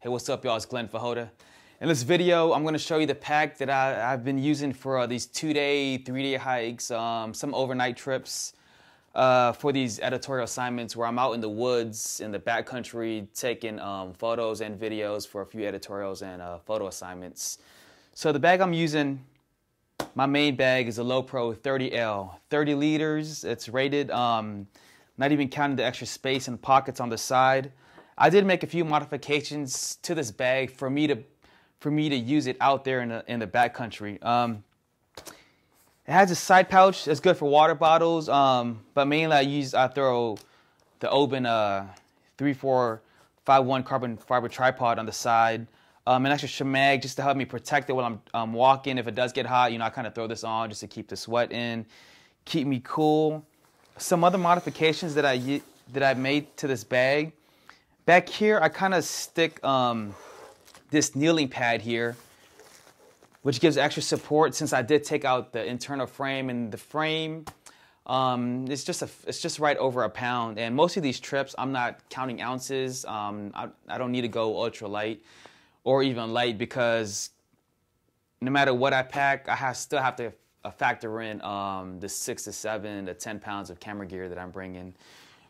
Hey, what's up, y'all? It's Glenn Fajota. In this video, I'm going to show you the pack that I've been using for these 2-day, 3-day hikes, some overnight trips for these editorial assignments where I'm out in the woods, in the backcountry, taking photos and videos for a few editorials and photo assignments. So the bag I'm using, my main bag is a Lowepro 30L, 30 liters. It's rated, not even counting the extra space and pockets on the side. I did make a few modifications to this bag for me to use it out there in the backcountry. It has a side pouch that's good for water bottles, but mainly I throw the Oben 3451 carbon fiber tripod on the side, an extra shemag just to help me protect it while I'm walking. If it does get hot, I kind of throw this on just to keep the sweat in, keep me cool. Some other modifications that I made to this bag. Back here, I kind of stick this kneeling pad here, which gives extra support since I did take out the internal frame. And the frame, it's just right over a pound. And most of these trips, I'm not counting ounces. I don't need to go ultra light or even light because no matter what I pack, I still have to factor in the 6 to 7 to 10 pounds of camera gear that I'm bringing.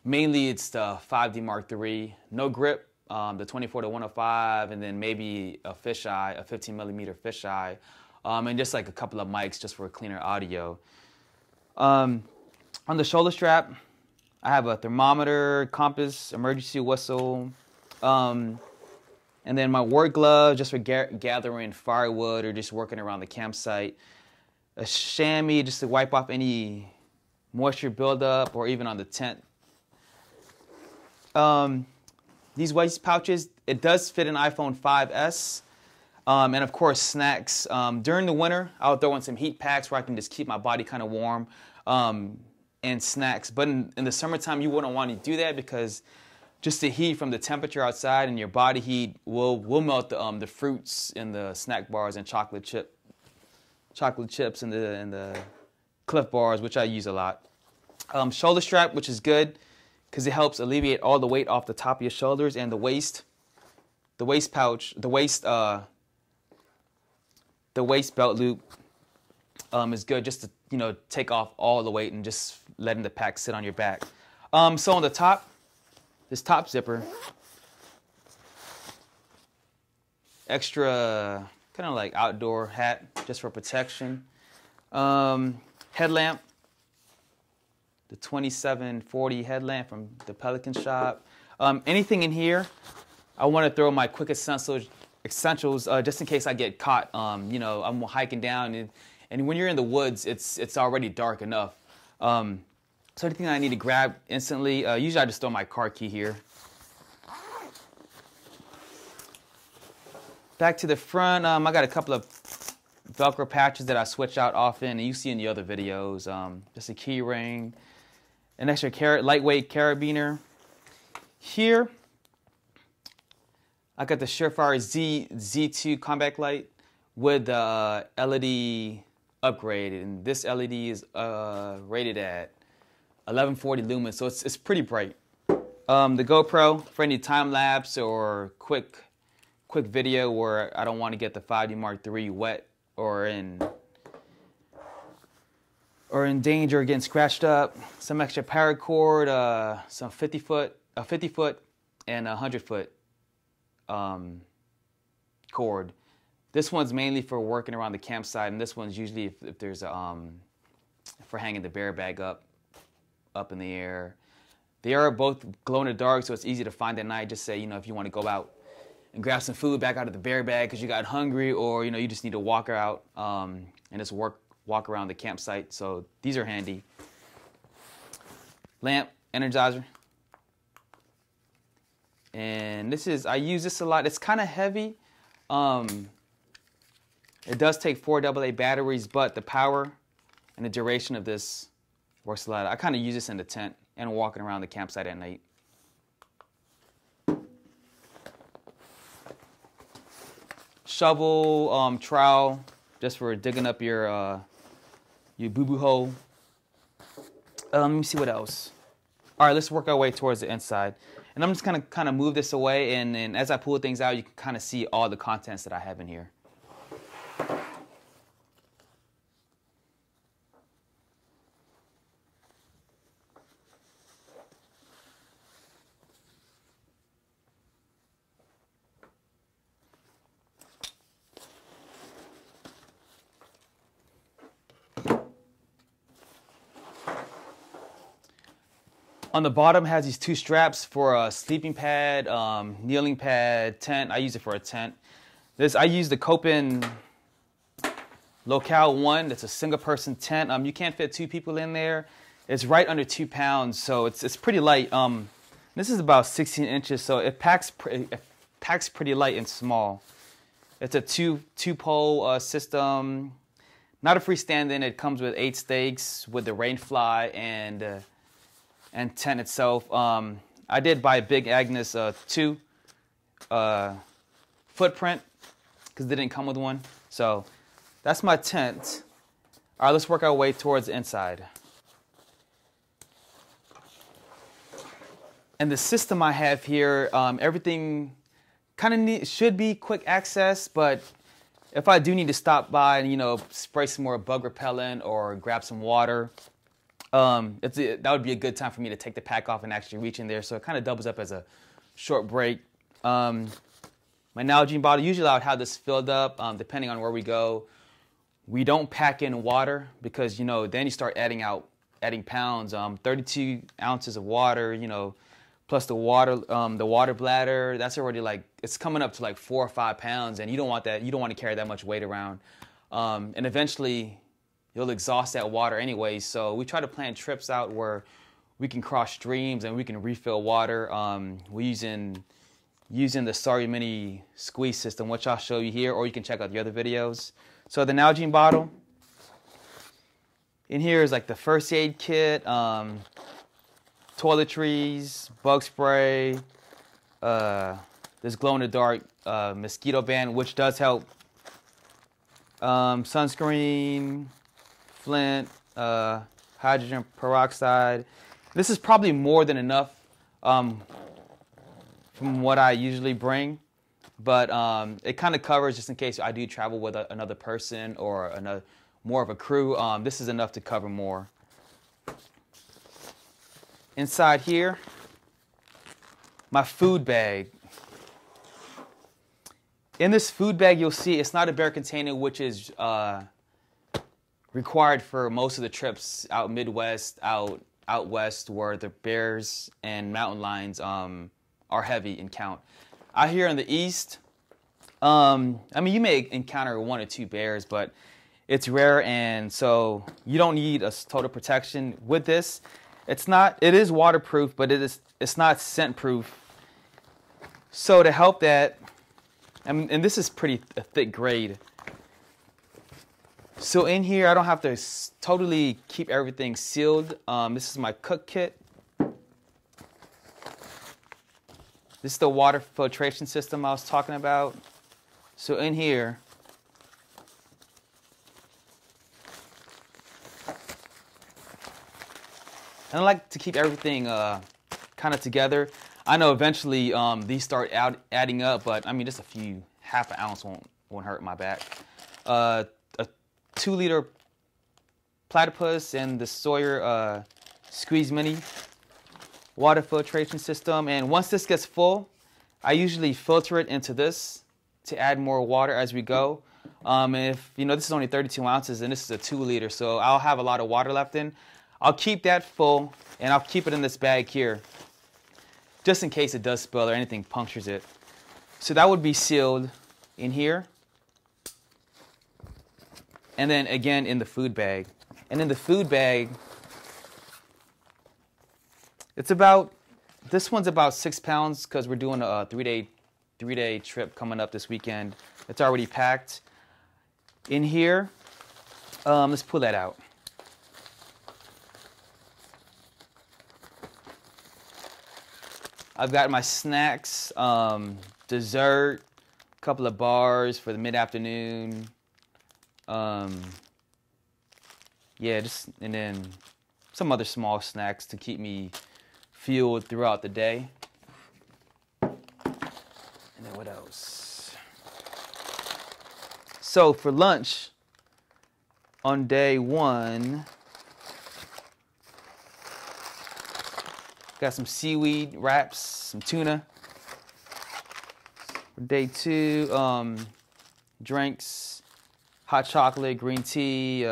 Mainly it's the 5D Mark III, no grip, the 24 to 105, and then maybe a fisheye, a 15mm fisheye, and just like a couple of mics just for cleaner audio. On the shoulder strap, I have a thermometer, compass, emergency whistle, and then my work glove just for gathering firewood or just working around the campsite. A chamois just to wipe off any moisture buildup or even on the tent. These waist pouches, it does fit an iPhone 5S, and of course snacks. During the winter, I'll throw in some heat packs where I can just keep my body kind of warm, and snacks. But in the summertime, you wouldn't want to do that because just the heat from the temperature outside and your body heat will melt the fruits in the snack bars and chocolate chips and the Cliff bars, which I use a lot. Shoulder strap, which is good because it helps alleviate all the weight off the top of your shoulders, and the waist pouch, the waist belt loop is good just to take off all the weight and just letting the pack sit on your back. So on the top, this top zipper, extra kind of like outdoor hat just for protection. Headlamp, the 2740 headlamp from the Pelican shop. Anything in here, I want to throw my quick essentials just in case I get caught. I'm hiking down, and when you're in the woods, it's already dark enough. So anything I need to grab instantly, usually I just throw my car key here. Back to the front, I got a couple of Velcro patches that I switch out often, and you see in the other videos. Just a key ring, an extra lightweight carabiner. Here, I got the Surefire Z2 combat light with the LED upgrade, and this LED is rated at 1140 lumens, so it's pretty bright. The GoPro for any time lapse or quick video where I don't want to get the 5D Mark III wet or in danger of getting scratched up. Some extra paracord, some 50 foot and 100-foot cord. This one's mainly for working around the campsite, and this one's usually if there's for hanging the bear bag up in the air. They are both glow in the dark, so it's easy to find at night. Just say, if you want to go out and grab some food back out of the bear bag because you got hungry, or you just need to walk out and just walk around the campsite. So these are handy. Lamp, energizer, and I use this a lot. It's kind of heavy. It does take 4 AA batteries, but the power and the duration of this works a lot. I kind of use this in the tent and walking around the campsite at night. Shovel, trowel, just for digging up your boo-boo hole. Let me see what else. All right, let's work our way towards the inside. And I'm just gonna kind of move this away, and as I pull things out, you can kind of see all the contents that I have in here. On the bottom has these two straps for a sleeping pad, kneeling pad, tent. I use it for a tent. I use the Copen Locale 1. It's a single person tent. You can't fit 2 people in there. It's right under 2 pounds, so it's pretty light. This is about 16 inches, so it packs pretty light and small. It's a two pole system. Not a freestanding. It comes with 8 stakes with the rain fly and tent itself. I did buy Big Agnes 2 footprint because they didn't come with one. So that's my tent. All right, let's work our way towards the inside. And the system I have here, everything kind of should be quick access, but if I do need to stop by and spray some more bug repellent or grab some water, that would be a good time for me to take the pack off and actually reach in there. So it kind of doubles up as a short break. My Nalgene bottle, usually I would have this filled up depending on where we go. We don't pack in water because, then you start adding pounds. 32 ounces of water, plus the water bladder, that's already it's coming up to 4 or 5 pounds, and you don't want that. You don't want to carry that much weight around. And eventually you'll exhaust that water anyway. So we try to plan trips out where we can cross streams and we can refill water. We're using the Sorry Mini squeeze system, which I'll show you here, or you can check out the other videos. So the Nalgene bottle. In here is the first aid kit, toiletries, bug spray, this glow-in-the-dark mosquito band, which does help, sunscreen, Flint, hydrogen peroxide. This is probably more than enough from what I usually bring, but it kind of covers just in case I do travel with another person or more of a crew. This is enough to cover more. Inside here, my food bag. In this food bag, you'll see it's not a bear container, which is required for most of the trips out Midwest, out west, where the bears and mountain lions are heavy in count. Out here in the east, you may encounter 1 or 2 bears, but it's rare, and so you don't need a total protection with this. It is waterproof, but it's not scent proof. So to help that, and this is pretty a thick grade. So in here, I don't have to totally keep everything sealed. This is my cook kit. This is the water filtration system I was talking about. So in here, and I like to keep everything kind of together. I know eventually these start adding up, but just a few, half an ounce won't hurt my back. A 2-liter platypus and the Sawyer Squeeze Mini water filtration system. And once this gets full, I usually filter it into this to add more water as we go. And if this is only 32 ounces and this is a 2-liter, so I'll have a lot of water left in. I'll keep that full and I'll keep it in this bag here, just in case it does spill or anything punctures it. So that would be sealed in here. And then again in the food bag. And in the food bag, this one's about 6 pounds because we're doing a 3-day trip coming up this weekend. It's already packed. In here, let's pull that out. I've got my snacks, dessert, a couple of bars for the mid-afternoon. And then some other small snacks to keep me fueled throughout the day. And then what else? So for lunch on day 1, got some seaweed wraps, some tuna. For day 2, drinks, hot chocolate, green tea,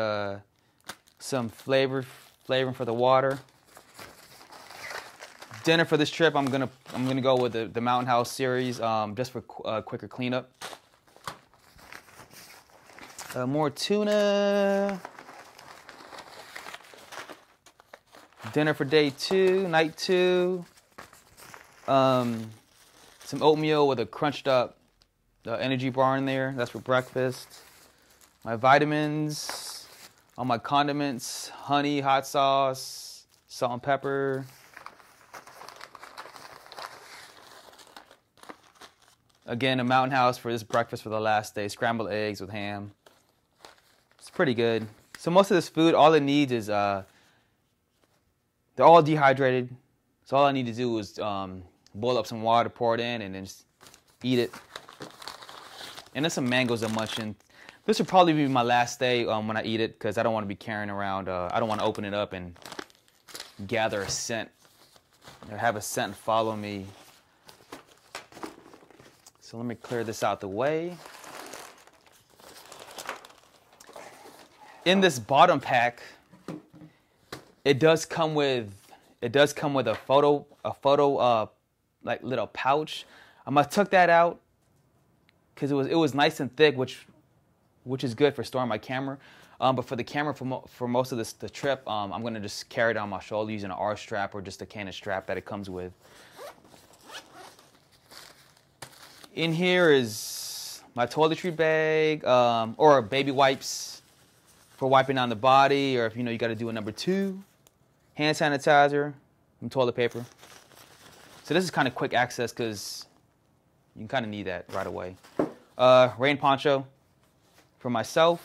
some flavoring for the water. Dinner for this trip, I'm gonna go with the Mountain House series, just for quicker cleanup. More tuna. Dinner for day 2, night 2. Some oatmeal with a crunched up energy bar in there. That's for breakfast. My vitamins, all my condiments, honey, hot sauce, salt and pepper. Again, a Mountain House for this breakfast for the last day. Scrambled eggs with ham. It's pretty good. So most of this food, all it needs is, they're all dehydrated. So all I need to do is boil up some water, pour it in, and then just eat it. And then some mangoes I'm munching. This will probably be my last day when I eat it, because I don't want to be carrying around. I don't want to open it up and gather a scent, or have a scent follow me. So let me clear this out the way. In this bottom pack, it does come with a photo like little pouch. I'm gonna tuck that out because it was nice and thick, which is good for storing my camera. But for the camera for most of the trip, I'm gonna just carry it on my shoulder using an R strap or just a Canon strap that it comes with. In here is my toiletry bag, or baby wipes for wiping down the body, or if you got to do a number 2, hand sanitizer, and toilet paper. So this is kind of quick access because you kind of need that right away. Rain poncho for myself.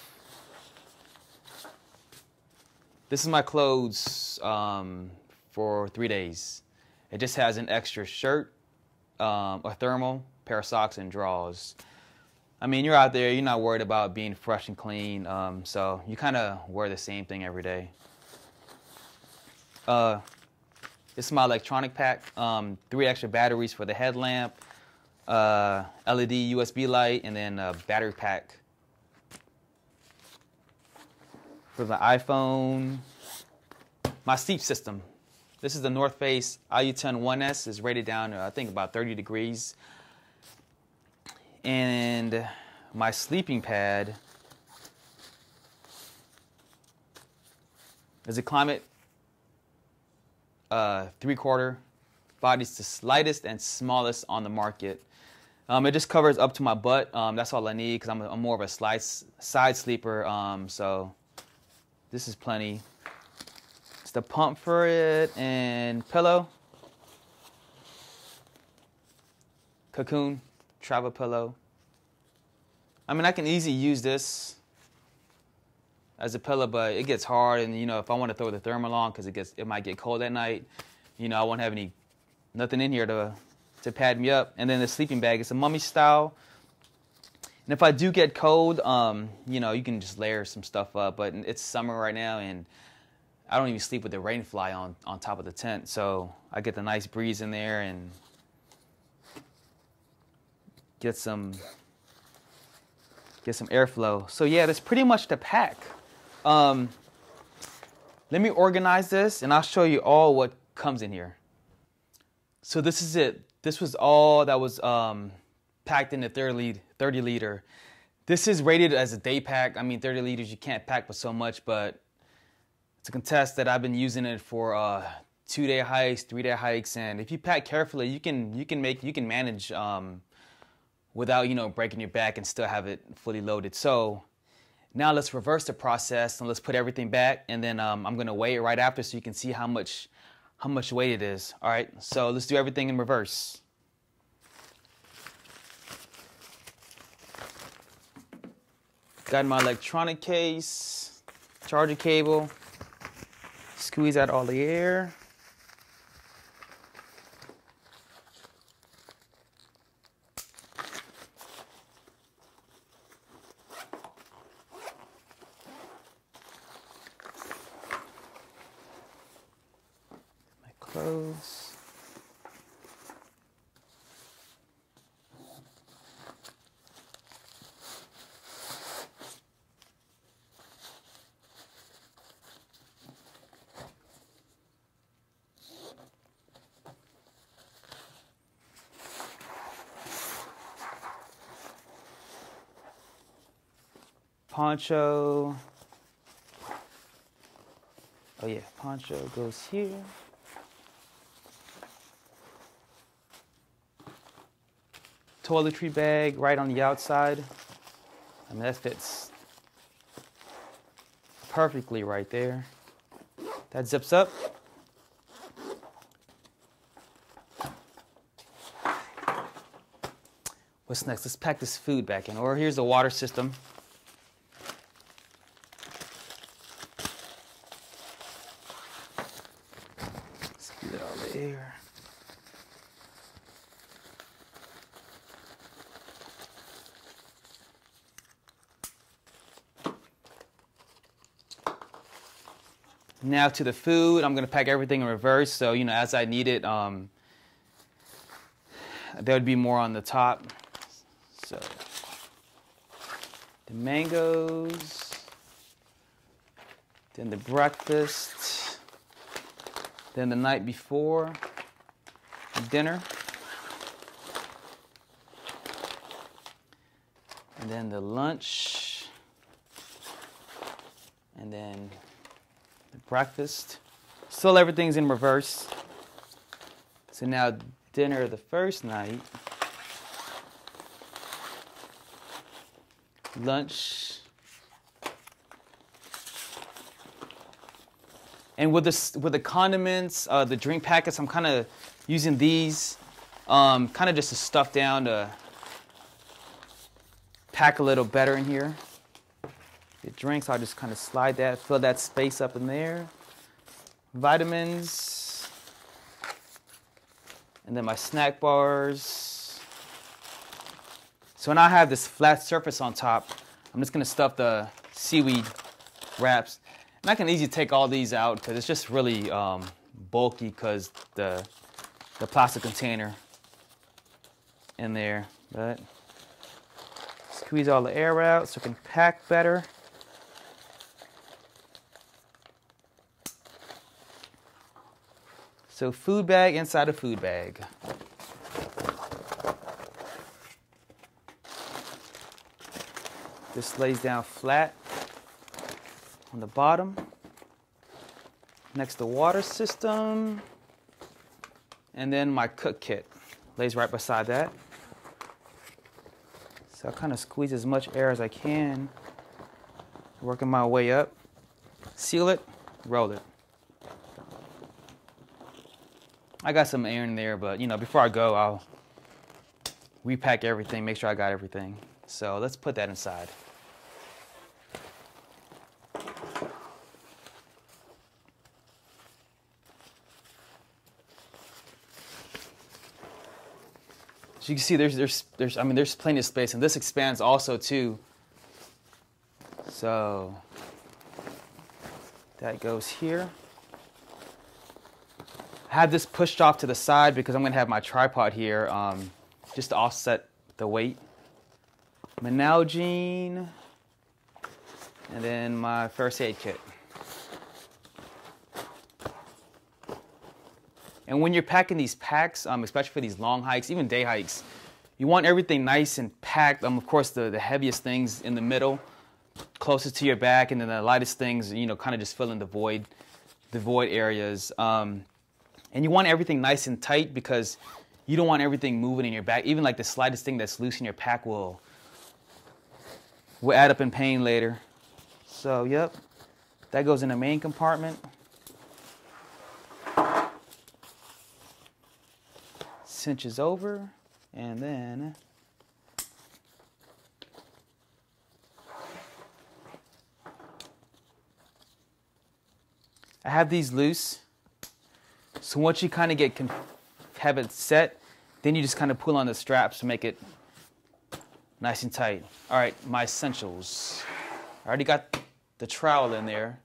This is my clothes for 3 days. It just has an extra shirt, a thermal, pair of socks, and drawers. I mean, you're out there, you're not worried about being fresh and clean, so you kind of wear the same thing every day. This is my electronic pack, 3 extra batteries for the headlamp, LED USB light, and then a battery pack for the iPhone. My sleep system. This is the North Face IU10 1S. It's rated down to, I think, about 30 degrees. And my sleeping pad is a Climate 3/4. Body's the lightest and smallest on the market. It just covers up to my butt. That's all I need because I'm more of a side sleeper. So this is plenty. It's the pump for it and pillow. Cocoon. Travel pillow. I mean, I can easily use this as a pillow, but it gets hard, and if I want to throw the thermal on because it might get cold at night, I won't have nothing in here to pad me up. And then the sleeping bag, it's a mummy style. And if I do get cold, you can just layer some stuff up. But it's summer right now, and I don't even sleep with the rain fly on top of the tent, so I get the nice breeze in there and get some airflow. So yeah, that's pretty much the pack. Let me organize this and I'll show you all what comes in here. So this is it. This was all that was packed in the 30 liter. This is rated as a day pack. I mean, 30 liters you can't pack with so much, but to contest that, I've been using it for 2-day hikes, 3-day hikes, and if you pack carefully, you can manage without breaking your back and still have it fully loaded. So now let's reverse the process and let's put everything back, and then I'm gonna weigh it right after so you can see how much weight it is. All right, so let's do everything in reverse. Got my electronic case, charger cable, squeeze out all the air. clothes. Poncho. Oh yeah, poncho goes here. Toiletry bag right on the outside. I mean, that fits perfectly right there. That zips up. What's next? Let's pack this food back in. Or here's the water system. Let's get it all there. Now to the food. I'm going to pack everything in reverse, so as I need it, there would be more on the top. So the mangoes, then the breakfast, then the night before, dinner, and then the lunch, and then the breakfast. Still everything's in reverse. So now dinner the first night, lunch, and with the condiments, the drink packets, I'm kind of using these kind of just to stuff down to pack a little better in here. The drinks, I'll just kind of slide that, fill that space up in there. Vitamins, and then my snack bars. So when I have this flat surface on top, I'm just gonna stuff the seaweed wraps. And I can easily take all these out because it's just really bulky because the plastic container in there. But squeeze all the air out so it can pack better. So food bag inside a food bag. This lays down flat on the bottom. Next, the water system. And then my cook kit lays right beside that. So I kind of squeeze as much air as I can, working my way up. Seal it, roll it. I got some air in there, but before I go, I'll repack everything, make sure I got everything. So let's put that inside. So you can see there's plenty of space, and this expands also too. So that goes here. I have this pushed off to the side because I'm going to have my tripod here just to offset the weight. My Nalgene, and then my first aid kit. And when you're packing these packs, especially for these long hikes, even day hikes, you want everything nice and packed. Of course, the heaviest things in the middle, closest to your back, and then the lightest things, kind of just fill in the void areas. And you want everything nice and tight because you don't want everything moving in your back. Even like the slightest thing that's loose in your pack will add up in pain later. So, yep, that goes in the main compartment. Cinches over, and then I have these loose. So once you kind of have it set, then you just kind of pull on the straps to make it nice and tight. All right, my essentials. I already got the trowel in there.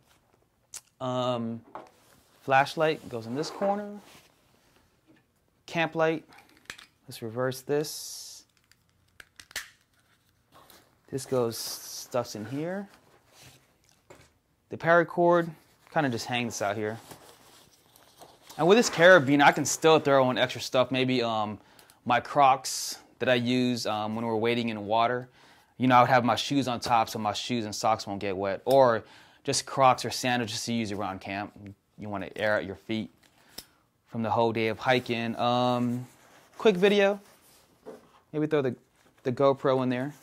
Flashlight goes in this corner. camp light. Let's reverse this. This goes, stuffs in here. The paracord, kind of just hang this out here. And with this carabiner, I can still throw in extra stuff. Maybe my Crocs that I use when we're wading in water. You know, I would have my shoes on top so my shoes and socks won't get wet. Or just Crocs or sandals just to use around camp. You want to air out your feet from the whole day of hiking. Quick video. Maybe throw the GoPro in there.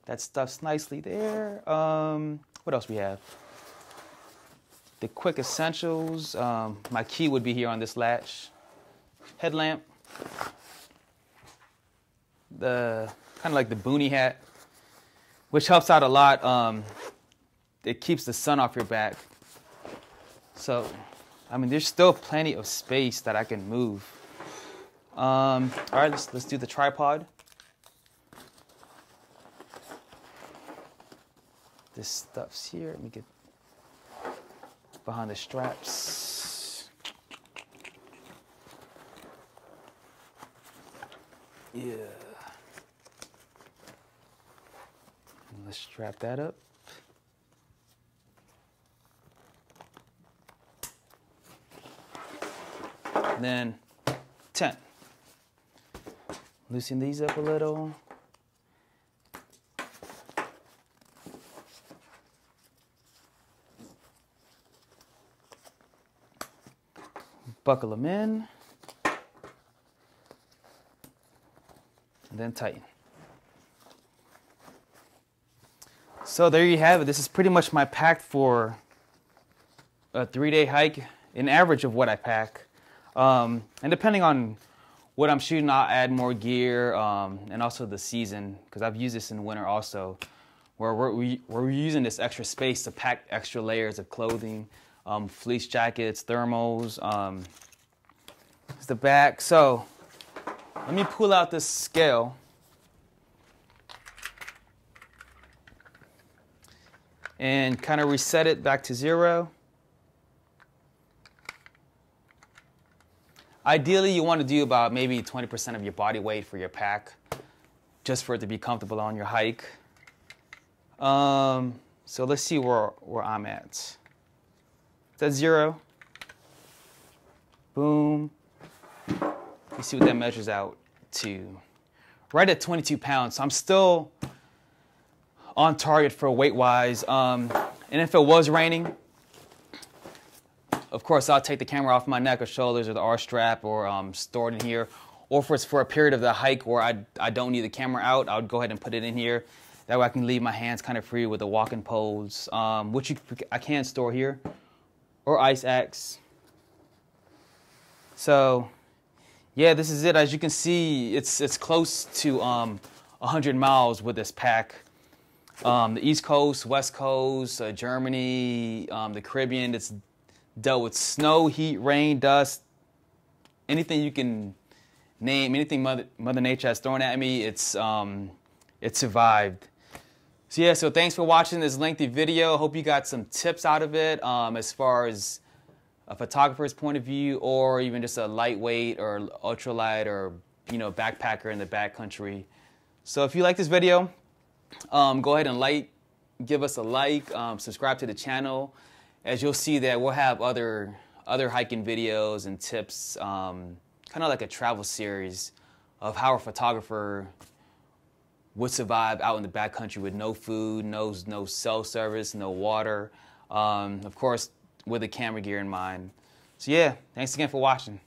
That stuff's nicely there. What else we have? The quick essentials. My key would be here on this latch. Headlamp. The kind of like the boonie hat, which helps out a lot. It keeps the sun off your back. So, I mean, there's still plenty of space that I can move. All right, let's do the tripod. This stuff's here. Let me get behind the straps. Yeah. Let's strap that up. And then tent. Loosen these up a little. Buckle them in. And then tighten. So there you have it. This is pretty much my pack for a 3-day hike, an average of what I pack. And depending on what I'm shooting, I'll add more gear and also the season, because I've used this in winter also, where we're using this extra space to pack extra layers of clothing, fleece jackets, thermals. It's the back. So let me pull out this scale. And kind of reset it back to 0. Ideally, you want to do about maybe 20% of your body weight for your pack, just for it to be comfortable on your hike. So let's see where I'm at. It's at 0. Boom. You see what that measures out to. Right at 22 pounds. So I'm still on target for weight-wise. And if it was raining, of course, I'll take the camera off my neck or shoulders or the R-strap or store it in here. Or if it's for a period of the hike where I don't need the camera out, I would go ahead and put it in here. That way I can leave my hands kind of free with the walking poles, which I can store here, or ice axe. So, yeah, this is it. As you can see, it's close to 100 miles with this pack. The East Coast, West Coast, Germany, the Caribbean. It's dealt with snow, heat, rain, dust, anything you can name, anything Mother Nature has thrown at me. It survived. So yeah, so thanks for watching this lengthy video. Hope you got some tips out of it as far as a photographer's point of view, or even just a lightweight or ultralight or backpacker in the backcountry. So if you like this video, go ahead and give us a like, subscribe to the channel, as you'll see that we'll have other hiking videos and tips, kind of like a travel series of how a photographer would survive out in the backcountry with no food, no cell service, no water, of course with the camera gear in mind. So yeah, thanks again for watching.